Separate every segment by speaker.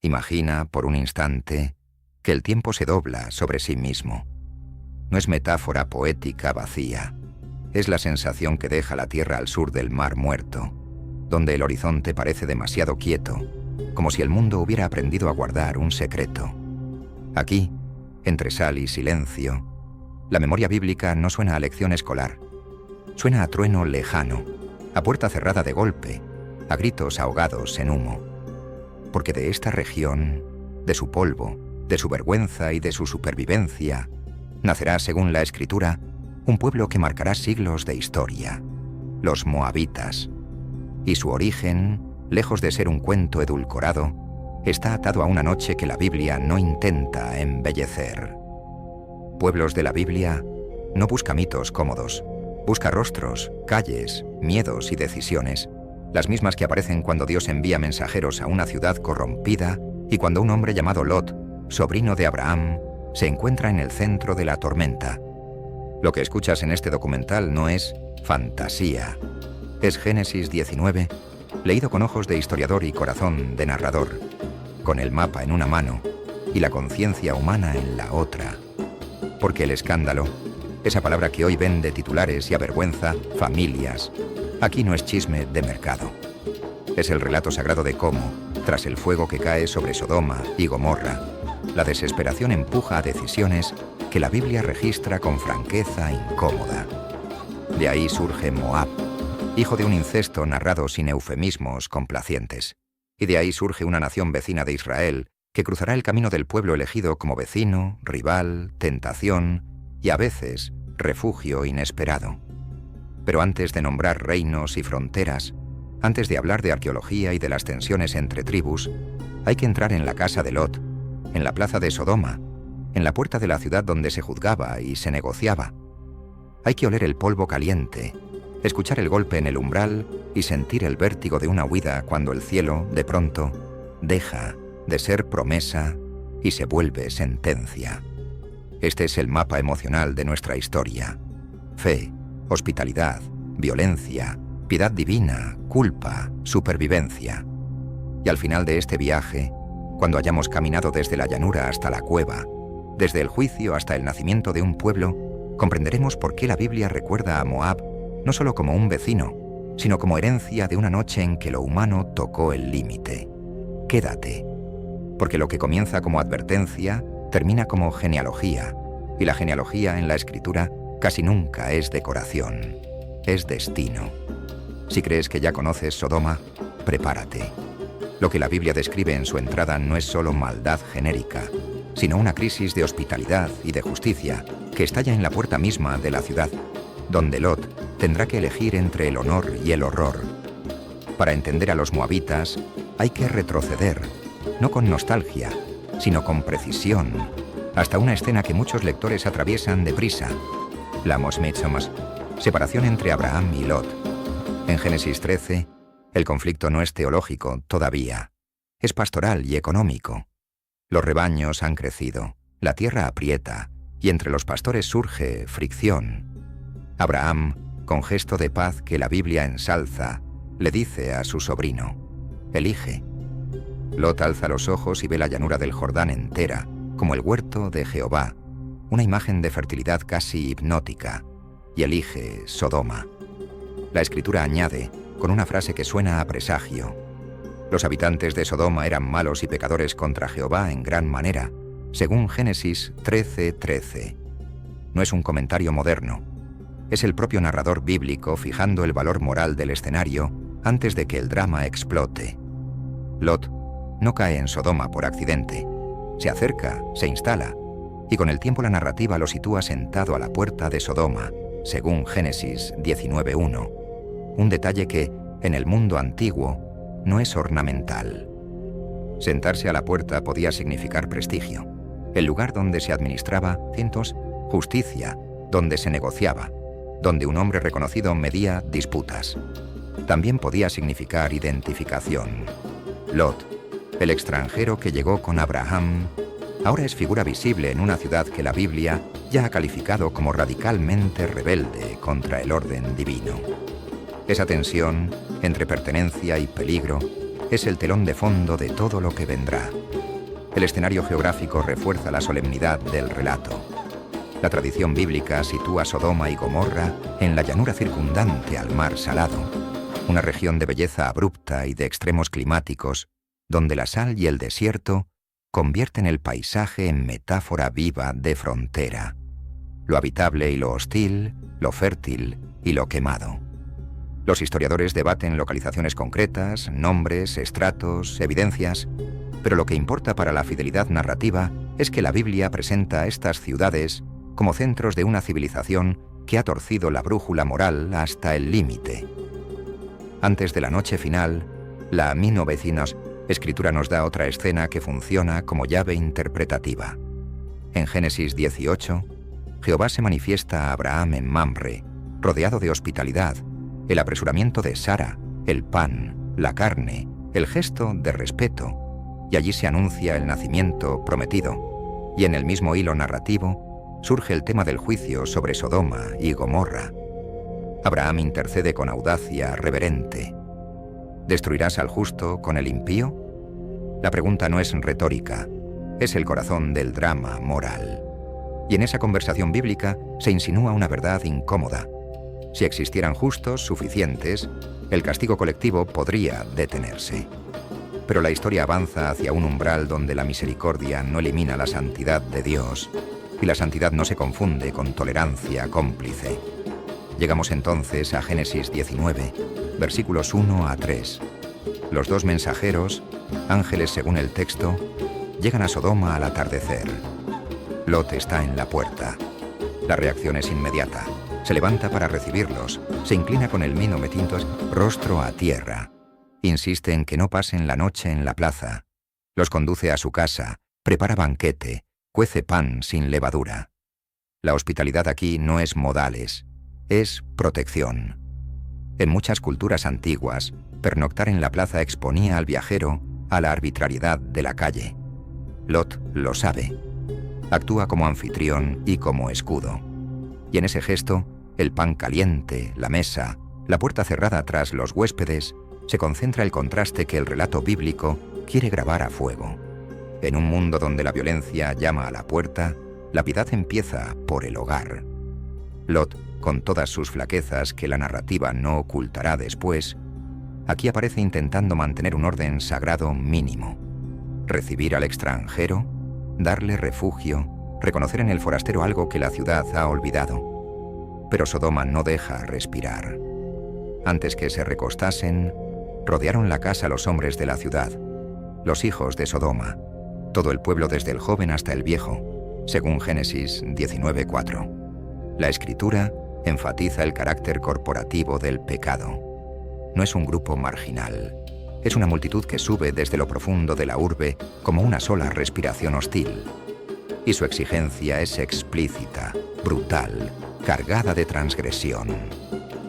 Speaker 1: Imagina, por un instante, que el tiempo se dobla sobre sí mismo. No es metáfora poética vacía. Es la sensación que deja la Tierra al sur del Mar Muerto, donde el horizonte parece demasiado quieto, como si el mundo hubiera aprendido a guardar un secreto. Aquí, entre sal y silencio, la memoria bíblica no suena a lección escolar. Suena a trueno lejano, a puerta cerrada de golpe, a gritos ahogados en humo. Porque de esta región, de su polvo, de su vergüenza y de su supervivencia, nacerá, según la Escritura, un pueblo que marcará siglos de historia, los moabitas. Y su origen, lejos de ser un cuento edulcorado, está atado a una noche que la Biblia no intenta embellecer. Pueblos de la Biblia no busca mitos cómodos, busca rostros, calles, miedos y decisiones, las mismas que aparecen cuando Dios envía mensajeros a una ciudad corrompida y cuando un hombre llamado Lot, sobrino de Abraham, se encuentra en el centro de la tormenta. Lo que escuchas en este documental no es fantasía, es Génesis 19, leído con ojos de historiador y corazón de narrador, con el mapa en una mano y la conciencia humana en la otra. Porque el escándalo, esa palabra que hoy vende titulares y avergüenza familias, aquí no es chisme de mercado. Es el relato sagrado de cómo, tras el fuego que cae sobre Sodoma y Gomorra, la desesperación empuja a decisiones que la Biblia registra con franqueza incómoda. De ahí surge Moab, hijo de un incesto narrado sin eufemismos complacientes. Y de ahí surge una nación vecina de Israel que cruzará el camino del pueblo elegido como vecino, rival, tentación y a veces refugio inesperado. Pero antes de nombrar reinos y fronteras, antes de hablar de arqueología y de las tensiones entre tribus, hay que entrar en la casa de Lot, en la plaza de Sodoma, en la puerta de la ciudad donde se juzgaba y se negociaba. Hay que oler el polvo caliente, escuchar el golpe en el umbral y sentir el vértigo de una huida cuando el cielo, de pronto, deja de ser promesa y se vuelve sentencia. Este es el mapa emocional de nuestra historia. Fe, hospitalidad, violencia, piedad divina, culpa, supervivencia. Y al final de este viaje, cuando hayamos caminado desde la llanura hasta la cueva, desde el juicio hasta el nacimiento de un pueblo, comprenderemos por qué la Biblia recuerda a Moab no solo como un vecino, sino como herencia de una noche en que lo humano tocó el límite. Quédate, porque lo que comienza como advertencia termina como genealogía, y la genealogía en la Escritura casi nunca es decoración, es destino. Si crees que ya conoces Sodoma, prepárate. Lo que la Biblia describe en su entrada no es solo maldad genérica, sino una crisis de hospitalidad y de justicia que estalla en la puerta misma de la ciudad, donde Lot tendrá que elegir entre el honor y el horror. Para entender a los moabitas, hay que retroceder, no con nostalgia, sino con precisión, hasta una escena que muchos lectores atraviesan deprisa, la Mosmetsomos, separación entre Abraham y Lot. En Génesis 13, el conflicto no es teológico todavía, es pastoral y económico. Los rebaños han crecido, la tierra aprieta, y entre los pastores surge fricción. Abraham, con gesto de paz que la Biblia ensalza, le dice a su sobrino: elige. Lot alza los ojos y ve la llanura del Jordán entera, como el huerto de Jehová, una imagen de fertilidad casi hipnótica, y elige Sodoma. La Escritura añade, con una frase que suena a presagio: los habitantes de Sodoma eran malos y pecadores contra Jehová en gran manera, según Génesis 13:13. No es un comentario moderno, es el propio narrador bíblico fijando el valor moral del escenario antes de que el drama explote. Lot no cae en Sodoma por accidente, se acerca, se instala, y con el tiempo la narrativa lo sitúa sentado a la puerta de Sodoma, según Génesis 19:1, un detalle que, en el mundo antiguo, no es ornamental. Sentarse a la puerta podía significar prestigio, el lugar donde se administraba cientos, justicia, donde se negociaba, donde un hombre reconocido medía disputas. También podía significar identificación. Lot, el extranjero que llegó con Abraham, ahora es figura visible en una ciudad que la Biblia ya ha calificado como radicalmente rebelde contra el orden divino. Esa tensión entre pertenencia y peligro es el telón de fondo de todo lo que vendrá. El escenario geográfico refuerza la solemnidad del relato. La tradición bíblica sitúa Sodoma y Gomorra en la llanura circundante al mar Salado, una región de belleza abrupta y de extremos climáticos, donde la sal y el desierto convierten el paisaje en metáfora viva de frontera, lo habitable y lo hostil, lo fértil y lo quemado. Los historiadores debaten localizaciones concretas, nombres, estratos, evidencias, pero lo que importa para la fidelidad narrativa es que la Biblia presenta a estas ciudades como centros de una civilización que ha torcido la brújula moral hasta el límite. Antes de la noche final, la Amino Vecinos Escritura nos da otra escena que funciona como llave interpretativa. En Génesis 18, Jehová se manifiesta a Abraham en Mamre, rodeado de hospitalidad, el apresuramiento de Sara, el pan, la carne, el gesto de respeto, y allí se anuncia el nacimiento prometido, y en el mismo hilo narrativo surge el tema del juicio sobre Sodoma y Gomorra. Abraham intercede con audacia reverente. ¿Destruirás al justo con el impío? La pregunta no es retórica, es el corazón del drama moral. Y en esa conversación bíblica se insinúa una verdad incómoda. Si existieran justos suficientes, el castigo colectivo podría detenerse. Pero la historia avanza hacia un umbral donde la misericordia no elimina la santidad de Dios y la santidad no se confunde con tolerancia cómplice. Llegamos entonces a Génesis 19, versículos 1 a 3. Los dos mensajeros, ángeles según el texto, llegan a Sodoma al atardecer. Lot está en la puerta. La reacción es inmediata. Se levanta para recibirlos, se inclina con el mino metintos rostro a tierra. Insiste en que no pasen la noche en la plaza. Los conduce a su casa, prepara banquete, cuece pan sin levadura. La hospitalidad aquí no es modales, es protección. En muchas culturas antiguas, pernoctar en la plaza exponía al viajero a la arbitrariedad de la calle. Lot lo sabe. Actúa como anfitrión y como escudo. Y en ese gesto, el pan caliente, la mesa, la puerta cerrada tras los huéspedes, se concentra el contraste que el relato bíblico quiere grabar a fuego. En un mundo donde la violencia llama a la puerta, la piedad empieza por el hogar. Lot, con todas sus flaquezas que la narrativa no ocultará después, aquí aparece intentando mantener un orden sagrado mínimo. Recibir al extranjero, darle refugio, reconocer en el forastero algo que la ciudad ha olvidado. Pero Sodoma no deja respirar. Antes que se recostasen, rodearon la casa los hombres de la ciudad, los hijos de Sodoma, todo el pueblo desde el joven hasta el viejo, según Génesis 19:4. La Escritura enfatiza el carácter corporativo del pecado. No es un grupo marginal, es una multitud que sube desde lo profundo de la urbe como una sola respiración hostil. Y su exigencia es explícita, brutal, cargada de transgresión.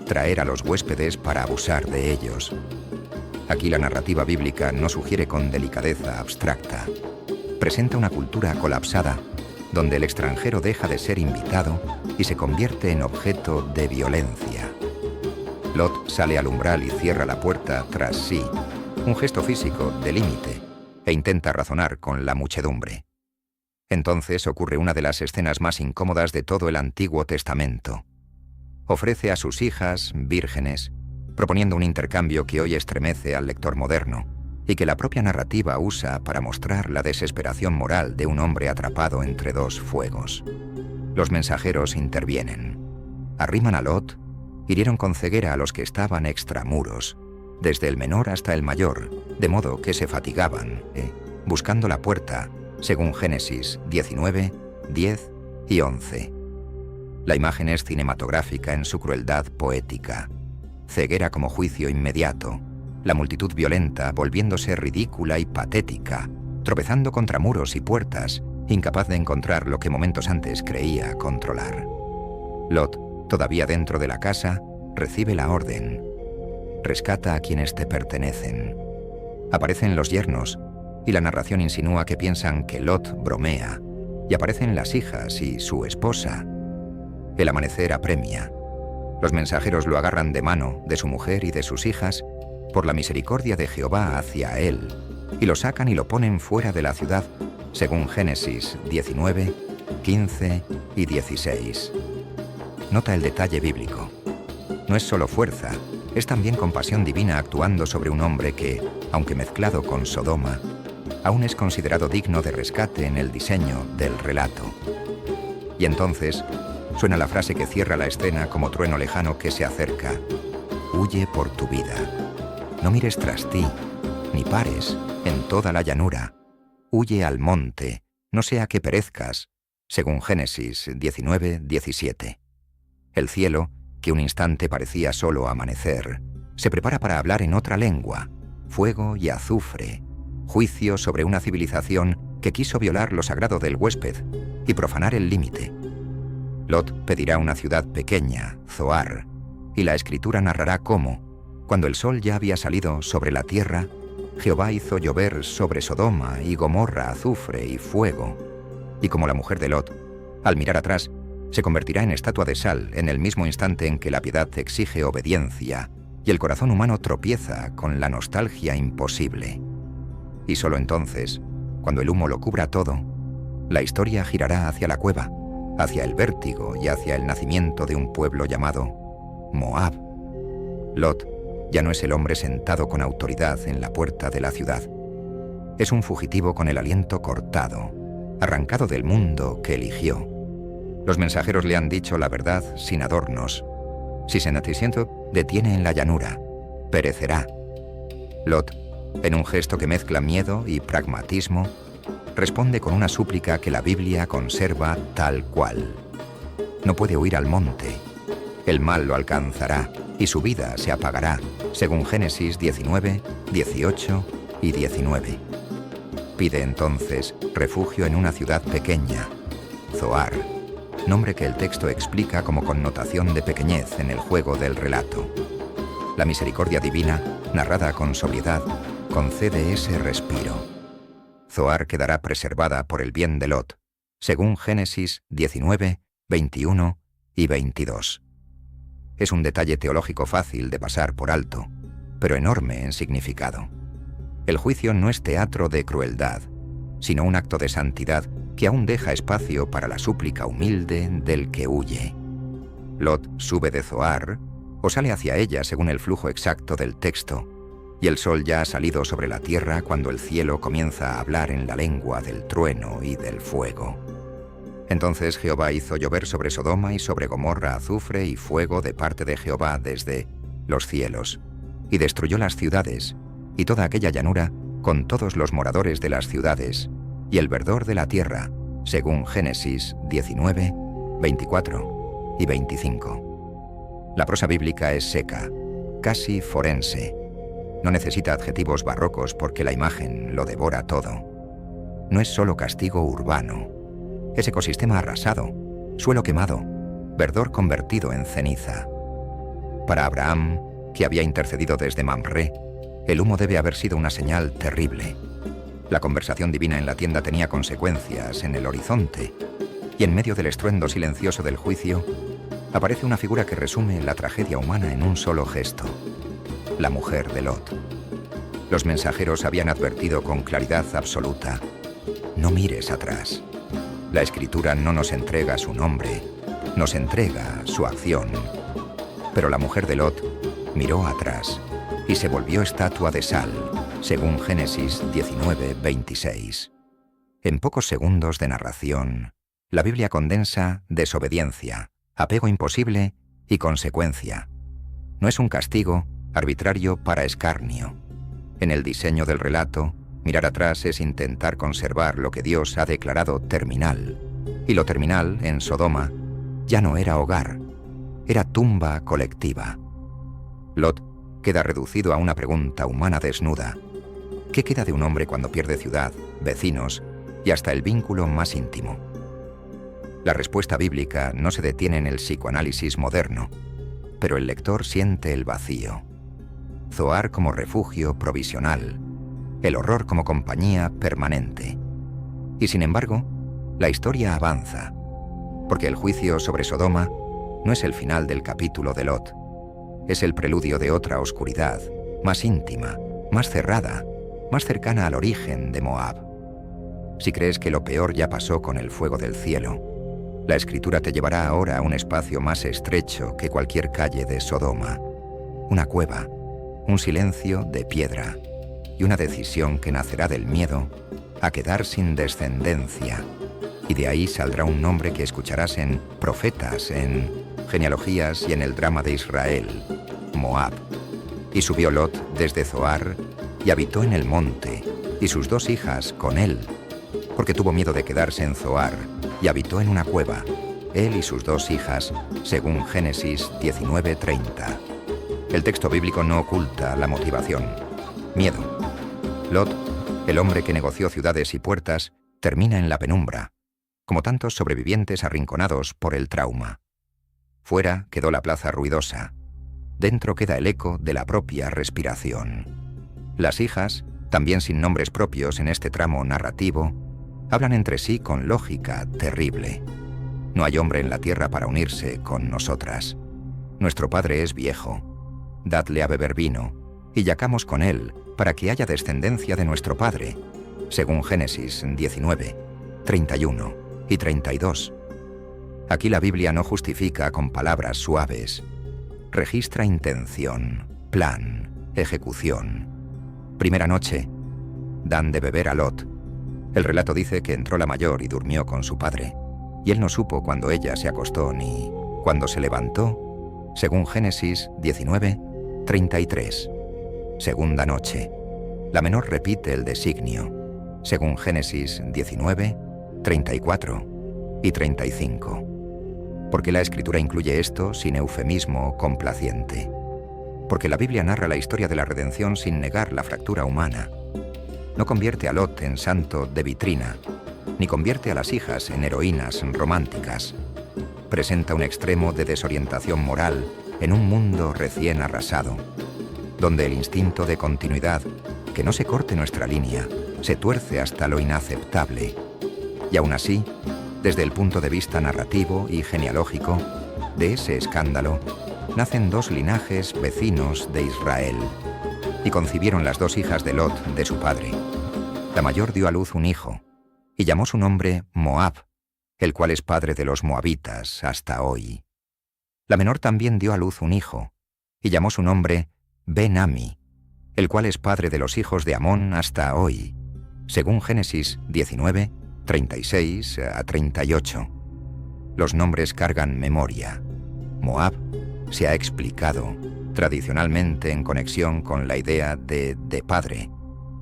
Speaker 1: Traer a los huéspedes para abusar de ellos. Aquí la narrativa bíblica no sugiere con delicadeza abstracta. Presenta una cultura colapsada, donde el extranjero deja de ser invitado y se convierte en objeto de violencia. Lot sale al umbral y cierra la puerta tras sí, un gesto físico de límite, e intenta razonar con la muchedumbre. Entonces ocurre una de las escenas más incómodas de todo el Antiguo Testamento. Ofrece a sus hijas vírgenes, proponiendo un intercambio que hoy estremece al lector moderno y que la propia narrativa usa para mostrar la desesperación moral de un hombre atrapado entre dos fuegos. Los mensajeros intervienen. Arriman a Lot, hirieron con ceguera a los que estaban extramuros, desde el menor hasta el mayor, de modo que se fatigaban, buscando la puerta, según Génesis 19, 10 y 11. La imagen es cinematográfica en su crueldad poética. Ceguera como juicio inmediato, la multitud violenta volviéndose ridícula y patética, tropezando contra muros y puertas, incapaz de encontrar lo que momentos antes creía controlar. Lot, todavía dentro de la casa, recibe la orden. Rescata a quienes te pertenecen. Aparecen los yernos, y la narración insinúa que piensan que Lot bromea, y aparecen las hijas y su esposa. El amanecer apremia. Los mensajeros lo agarran de mano, de su mujer y de sus hijas, por la misericordia de Jehová hacia él, y lo sacan y lo ponen fuera de la ciudad, según Génesis 19, 15 y 16. Nota el detalle bíblico. No es solo fuerza, es también compasión divina actuando sobre un hombre que, aunque mezclado con Sodoma, aún es considerado digno de rescate en el diseño del relato. Y entonces suena la frase que cierra la escena como trueno lejano que se acerca. Huye por tu vida. No mires tras ti, ni pares en toda la llanura. Huye al monte, no sea que perezcas, según Génesis 19, 17. El cielo, que un instante parecía solo amanecer, se prepara para hablar en otra lengua, fuego y azufre, juicio sobre una civilización que quiso violar lo sagrado del huésped y profanar el límite. Lot pedirá una ciudad pequeña, Zoar, y la Escritura narrará cómo, cuando el sol ya había salido sobre la tierra, Jehová hizo llover sobre Sodoma y Gomorra azufre y fuego, y como la mujer de Lot, al mirar atrás, se convertirá en estatua de sal en el mismo instante en que la piedad exige obediencia y el corazón humano tropieza con la nostalgia imposible. Y solo entonces, cuando el humo lo cubra todo, la historia girará hacia la cueva, hacia el vértigo y hacia el nacimiento de un pueblo llamado Moab. Lot ya no es el hombre sentado con autoridad en la puerta de la ciudad. Es un fugitivo con el aliento cortado, arrancado del mundo que eligió. Los mensajeros le han dicho la verdad sin adornos. Si se detiene en la llanura, perecerá. Lot, en un gesto que mezcla miedo y pragmatismo, responde con una súplica que la Biblia conserva tal cual. No puede huir al monte. El mal lo alcanzará y su vida se apagará, según Génesis 19, 18 y 19. Pide entonces refugio en una ciudad pequeña, Zoar, nombre que el texto explica como connotación de pequeñez en el juego del relato. La misericordia divina, narrada con sobriedad, concede ese respiro. Zoar quedará preservada por el bien de Lot, según Génesis 19, 21 y 22. Es un detalle teológico fácil de pasar por alto, pero enorme en significado. El juicio no es teatro de crueldad, sino un acto de santidad que aún deja espacio para la súplica humilde del que huye. Lot sube de Zoar o sale hacia ella según el flujo exacto del texto, y el sol ya ha salido sobre la tierra cuando el cielo comienza a hablar en la lengua del trueno y del fuego. Entonces Jehová hizo llover sobre Sodoma y sobre Gomorra azufre y fuego de parte de Jehová desde los cielos, y destruyó las ciudades, y toda aquella llanura, con todos los moradores de las ciudades, y el verdor de la tierra, según Génesis 19, 24 y 25. La prosa bíblica es seca, casi forense. No necesita adjetivos barrocos porque la imagen lo devora todo. No es solo castigo urbano. Es ecosistema arrasado, suelo quemado, verdor convertido en ceniza. Para Abraham, que había intercedido desde Mamre, el humo debe haber sido una señal terrible. La conversación divina en la tienda tenía consecuencias en el horizonte, y en medio del estruendo silencioso del juicio, aparece una figura que resume la tragedia humana en un solo gesto: la mujer de Lot. Los mensajeros habían advertido con claridad absoluta: no mires atrás. La Escritura no nos entrega su nombre, nos entrega su acción. Pero la mujer de Lot miró atrás y se volvió estatua de sal, según Génesis 19, 26. En pocos segundos de narración, la Biblia condensa desobediencia, apego imposible y consecuencia. No es un castigo arbitrario para escarnio. En el diseño del relato, mirar atrás es intentar conservar lo que Dios ha declarado terminal. Y lo terminal, en Sodoma, ya no era hogar, era tumba colectiva. Lot queda reducido a una pregunta humana desnuda. ¿Qué queda de un hombre cuando pierde ciudad, vecinos y hasta el vínculo más íntimo? La respuesta bíblica no se detiene en el psicoanálisis moderno, pero el lector siente el vacío. Zoar como refugio provisional, el horror como compañía permanente. Y sin embargo, la historia avanza, porque el juicio sobre Sodoma no es el final del capítulo de Lot, es el preludio de otra oscuridad, más íntima, más cerrada, más cercana al origen de Moab. Si crees que lo peor ya pasó con el fuego del cielo, la Escritura te llevará ahora a un espacio más estrecho que cualquier calle de Sodoma, una cueva, un silencio de piedra y una decisión que nacerá del miedo a quedar sin descendencia, y de ahí saldrá un nombre que escucharás en profetas, en genealogías y en el drama de Israel, Moab. Y subió Lot desde Zoar y habitó en el monte, y sus 2 hijas con él, porque tuvo miedo de quedarse en Zoar, y habitó en una cueva, él y sus 2 hijas, según Génesis 19:30. El texto bíblico no oculta la motivación: miedo. Lot, el hombre que negoció ciudades y puertas, termina en la penumbra, como tantos sobrevivientes arrinconados por el trauma. Fuera quedó la plaza ruidosa. Dentro queda el eco de la propia respiración. Las hijas, también sin nombres propios en este tramo narrativo, hablan entre sí con lógica terrible. No hay hombre en la tierra para unirse con nosotras. Nuestro padre es viejo. Dadle a beber vino, y yacamos con él, para que haya descendencia de nuestro padre, según Génesis 19, 31 y 32. Aquí la Biblia no justifica con palabras suaves. Registra intención, plan, ejecución. Primera noche, dan de beber a Lot. El relato dice que entró la mayor y durmió con su padre, y él no supo cuando ella se acostó ni cuando se levantó, según Génesis 19, 33. Segunda noche. La menor repite el designio, según Génesis 19, 34 y 35. Porque la Escritura incluye esto sin eufemismo complaciente. Porque la Biblia narra la historia de la redención sin negar la fractura humana. No convierte a Lot en santo de vitrina, ni convierte a las hijas en heroínas románticas. Presenta un extremo de desorientación moral en un mundo recién arrasado, donde el instinto de continuidad, que no se corte nuestra línea, se tuerce hasta lo inaceptable. Y aún así, desde el punto de vista narrativo y genealógico, de ese escándalo, nacen 2 linajes vecinos de Israel, y concibieron las 2 hijas de Lot de su padre. La mayor dio a luz un hijo, y llamó su nombre Moab, el cual es padre de los moabitas hasta hoy. La menor también dio a luz un hijo, y llamó su nombre Ben-Ami, el cual es padre de los hijos de Amón hasta hoy, según Génesis 19, 36 a 38. Los nombres cargan memoria. Moab se ha explicado tradicionalmente en conexión con la idea de padre,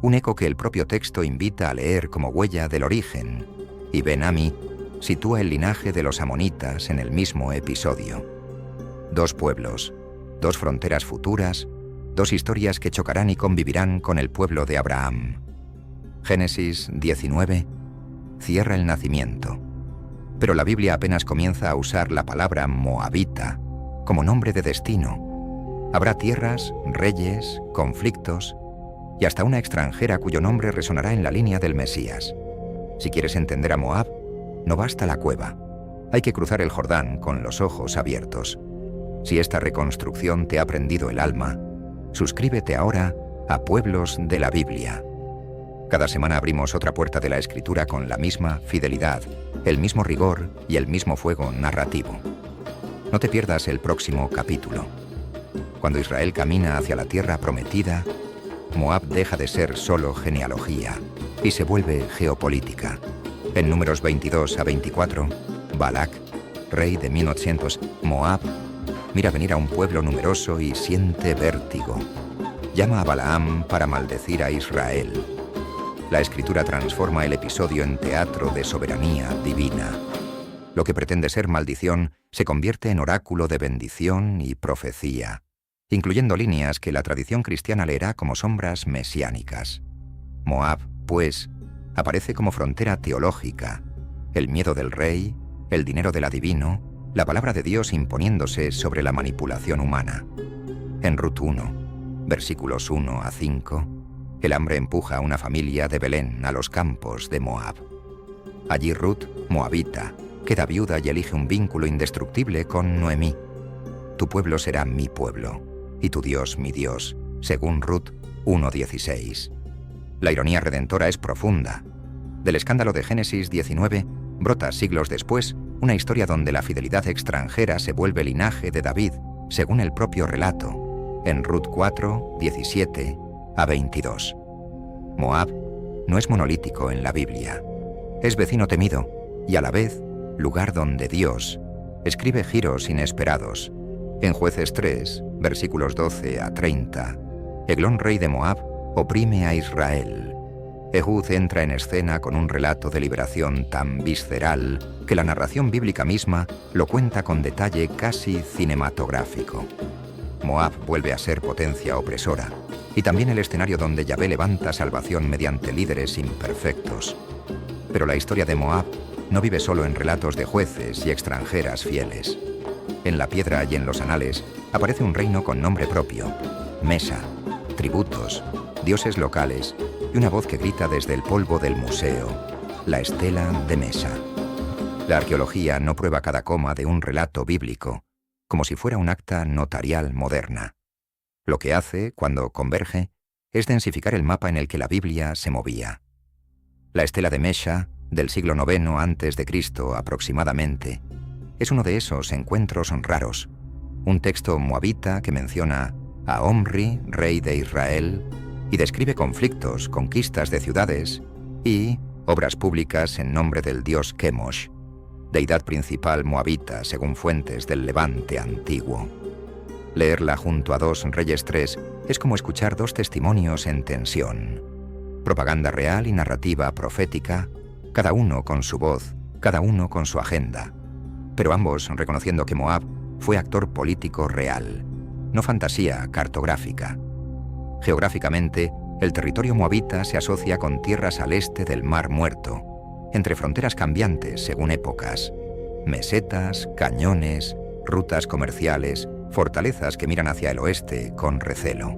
Speaker 1: un eco que el propio texto invita a leer como huella del origen, y Ben-Ami sitúa el linaje de los amonitas en el mismo episodio. 2 pueblos, 2 fronteras futuras, 2 historias que chocarán y convivirán con el pueblo de Abraham. Génesis 19 cierra el nacimiento, pero la Biblia apenas comienza a usar la palabra moabita como nombre de destino. Habrá tierras, reyes, conflictos y hasta una extranjera cuyo nombre resonará en la línea del Mesías. Si quieres entender a Moab, no basta la cueva. Hay que cruzar el Jordán con los ojos abiertos. Si esta reconstrucción te ha prendido el alma, suscríbete ahora a Pueblos de la Biblia. Cada semana abrimos otra puerta de la Escritura con la misma fidelidad, el mismo rigor y el mismo fuego narrativo. No te pierdas el próximo capítulo. Cuando Israel camina hacia la tierra prometida, Moab deja de ser solo genealogía y se vuelve geopolítica. En Números 22 a 24, Balac, rey de 1800, Moab, mira venir a un pueblo numeroso y siente vértigo. Llama a Balaam para maldecir a Israel. La Escritura transforma el episodio en teatro de soberanía divina. Lo que pretende ser maldición se convierte en oráculo de bendición y profecía, incluyendo líneas que la tradición cristiana leerá como sombras mesiánicas. Moab, pues, aparece como frontera teológica, el miedo del rey, el dinero del adivino, la palabra de Dios imponiéndose sobre la manipulación humana. En Ruth 1, versículos 1 a 5, el hambre empuja a una familia de Belén a los campos de Moab. Allí Ruth, moabita, queda viuda y elige un vínculo indestructible con Noemí. Tu pueblo será mi pueblo, y tu Dios mi Dios, según Ruth 1:16. La ironía redentora es profunda. Del escándalo de Génesis 19 brota siglos después una historia donde la fidelidad extranjera se vuelve linaje de David, según el propio relato, en Ruth 4:17-22. Moab no es monolítico en la Biblia. Es vecino temido y a la vez lugar donde Dios escribe giros inesperados. En Jueces 3, versículos 12-30, Eglón, rey de Moab, oprime a Israel. Ehud entra en escena con un relato de liberación tan visceral que la narración bíblica misma lo cuenta con detalle casi cinematográfico. Moab vuelve a ser potencia opresora y también el escenario donde Yahvé levanta salvación mediante líderes imperfectos. Pero la historia de Moab no vive solo en relatos de jueces y extranjeras fieles. En la piedra y en los anales aparece un reino con nombre propio, Mesa, tributos, dioses locales y una voz que grita desde el polvo del museo, la estela de Mesa. La arqueología no prueba cada coma de un relato bíblico, como si fuera un acta notarial moderna. Lo que hace, cuando converge, es densificar el mapa en el que la Biblia se movía. La estela de Mesha, del siglo IX a.C. aproximadamente, es uno de esos encuentros raros, un texto moabita que menciona a Omri, rey de Israel, y describe conflictos, conquistas de ciudades y obras públicas en nombre del dios Chemosh, deidad principal moabita según fuentes del Levante antiguo. Leerla junto a 2 Reyes 3 es como escuchar dos testimonios en tensión. Propaganda real y narrativa profética, cada uno con su voz, cada uno con su agenda, pero ambos reconociendo que Moab fue actor político real, no fantasía cartográfica. Geográficamente, el territorio moabita se asocia con tierras al este del Mar Muerto, entre fronteras cambiantes según épocas, mesetas, cañones, rutas comerciales, fortalezas que miran hacia el oeste con recelo.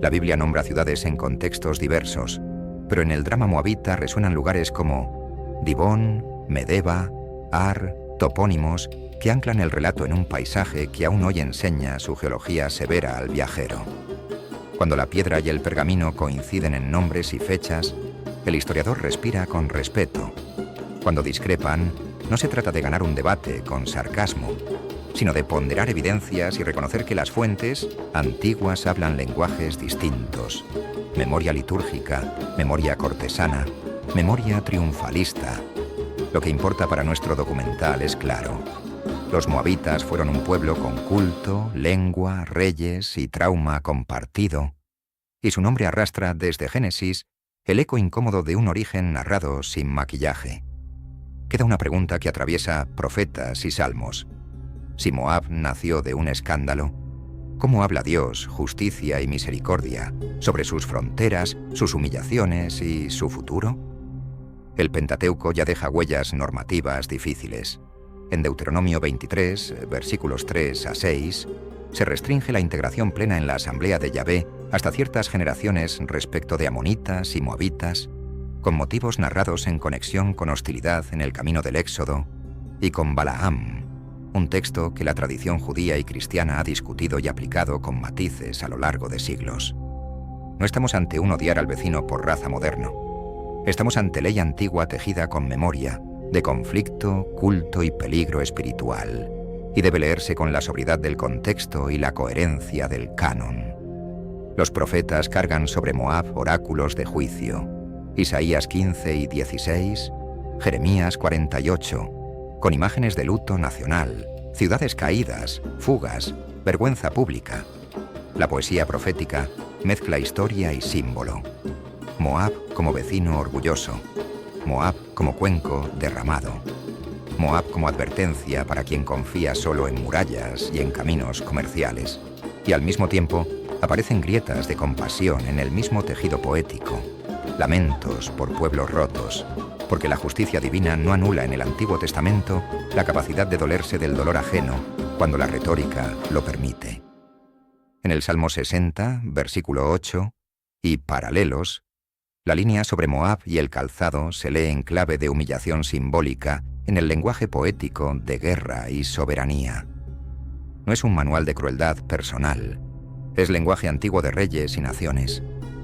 Speaker 1: La Biblia nombra ciudades en contextos diversos, pero en el drama moabita resuenan lugares como Dibón, Medeba, Ar, topónimos que anclan el relato en un paisaje que aún hoy enseña su geología severa al viajero. Cuando la piedra y el pergamino coinciden en nombres y fechas, el historiador respira con respeto. Cuando discrepan, no se trata de ganar un debate con sarcasmo, sino de ponderar evidencias y reconocer que las fuentes antiguas hablan lenguajes distintos. Memoria litúrgica, memoria cortesana, memoria triunfalista. Lo que importa para nuestro documental es claro. Los moabitas fueron un pueblo con culto, lengua, reyes y trauma compartido, y su nombre arrastra desde Génesis el eco incómodo de un origen narrado sin maquillaje. Queda una pregunta que atraviesa profetas y salmos. Si Moab nació de un escándalo, ¿cómo habla Dios, justicia y misericordia sobre sus fronteras, sus humillaciones y su futuro? El Pentateuco ya deja huellas normativas difíciles. En Deuteronomio 23, versículos 3-6, se restringe la integración plena en la asamblea de Yahvé hasta ciertas generaciones respecto de amonitas y moabitas, con motivos narrados en conexión con hostilidad en el camino del Éxodo, y con Balaam, un texto que la tradición judía y cristiana ha discutido y aplicado con matices a lo largo de siglos. No estamos ante un odiar al vecino por raza moderno. Estamos ante ley antigua tejida con memoria, de conflicto, culto y peligro espiritual, y debe leerse con la sobriedad del contexto y la coherencia del canon. Los profetas cargan sobre Moab oráculos de juicio, Isaías 15 y 16, Jeremías 48, con imágenes de luto nacional, ciudades caídas, fugas, vergüenza pública. La poesía profética mezcla historia y símbolo. Moab como vecino orgulloso, Moab como cuenco derramado, Moab como advertencia para quien confía solo en murallas y en caminos comerciales. Y al mismo tiempo aparecen grietas de compasión en el mismo tejido poético, lamentos por pueblos rotos, porque la justicia divina no anula en el Antiguo Testamento la capacidad de dolerse del dolor ajeno cuando la retórica lo permite. En el Salmo 60, versículo 8, y paralelos, la línea sobre Moab y el calzado se lee en clave de humillación simbólica en el lenguaje poético de guerra y soberanía. No es un manual de crueldad personal, Es lenguaje antiguo de reyes y naciones,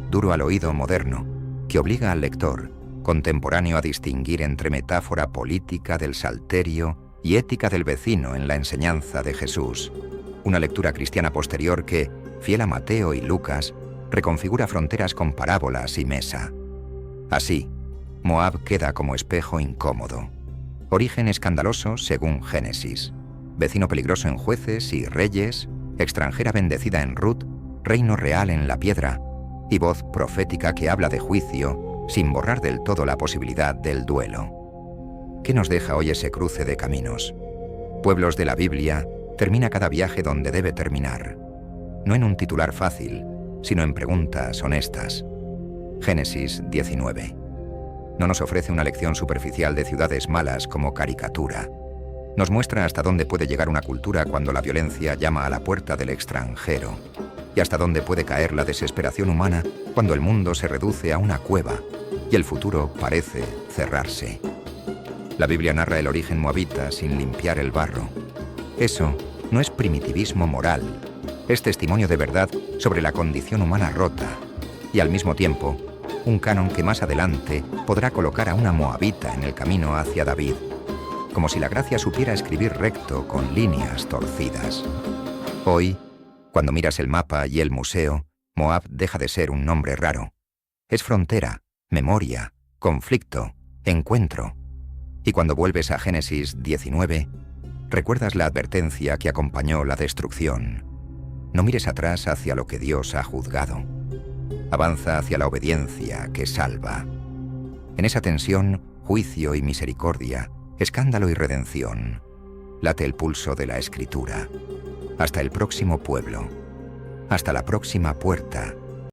Speaker 1: duro al oído moderno, que obliga al lector, contemporáneo, a distinguir entre metáfora política del salterio y ética del vecino en la enseñanza de Jesús. Una lectura cristiana posterior que, fiel a Mateo y Lucas, reconfigura fronteras con parábolas y mesa. Así, Moab queda como espejo incómodo. Origen escandaloso según Génesis. Vecino peligroso en Jueces y Reyes, extranjera bendecida en Ruth, reino real en la piedra, y voz profética que habla de juicio sin borrar del todo la posibilidad del duelo. ¿Qué nos deja hoy ese cruce de caminos? Pueblos de la Biblia termina cada viaje donde debe terminar, no en un titular fácil, sino en preguntas honestas. Génesis 19. No nos ofrece una lección superficial de ciudades malas como caricatura. Nos muestra hasta dónde puede llegar una cultura cuando la violencia llama a la puerta del extranjero, y hasta dónde puede caer la desesperación humana cuando el mundo se reduce a una cueva y el futuro parece cerrarse. La Biblia narra el origen moabita sin limpiar el barro. Eso no es primitivismo moral, es testimonio de verdad sobre la condición humana rota, y al mismo tiempo, un canon que más adelante podrá colocar a una moabita en el camino hacia David, como si la gracia supiera escribir recto con líneas torcidas. Hoy, cuando miras el mapa y el museo, Moab deja de ser un nombre raro. Es frontera, memoria, conflicto, encuentro. Y cuando vuelves a Génesis 19, recuerdas la advertencia que acompañó la destrucción. No mires atrás hacia lo que Dios ha juzgado. Avanza hacia la obediencia que salva. En esa tensión, juicio y misericordia, escándalo y redención, late el pulso de la Escritura. Hasta el próximo pueblo, hasta la próxima puerta,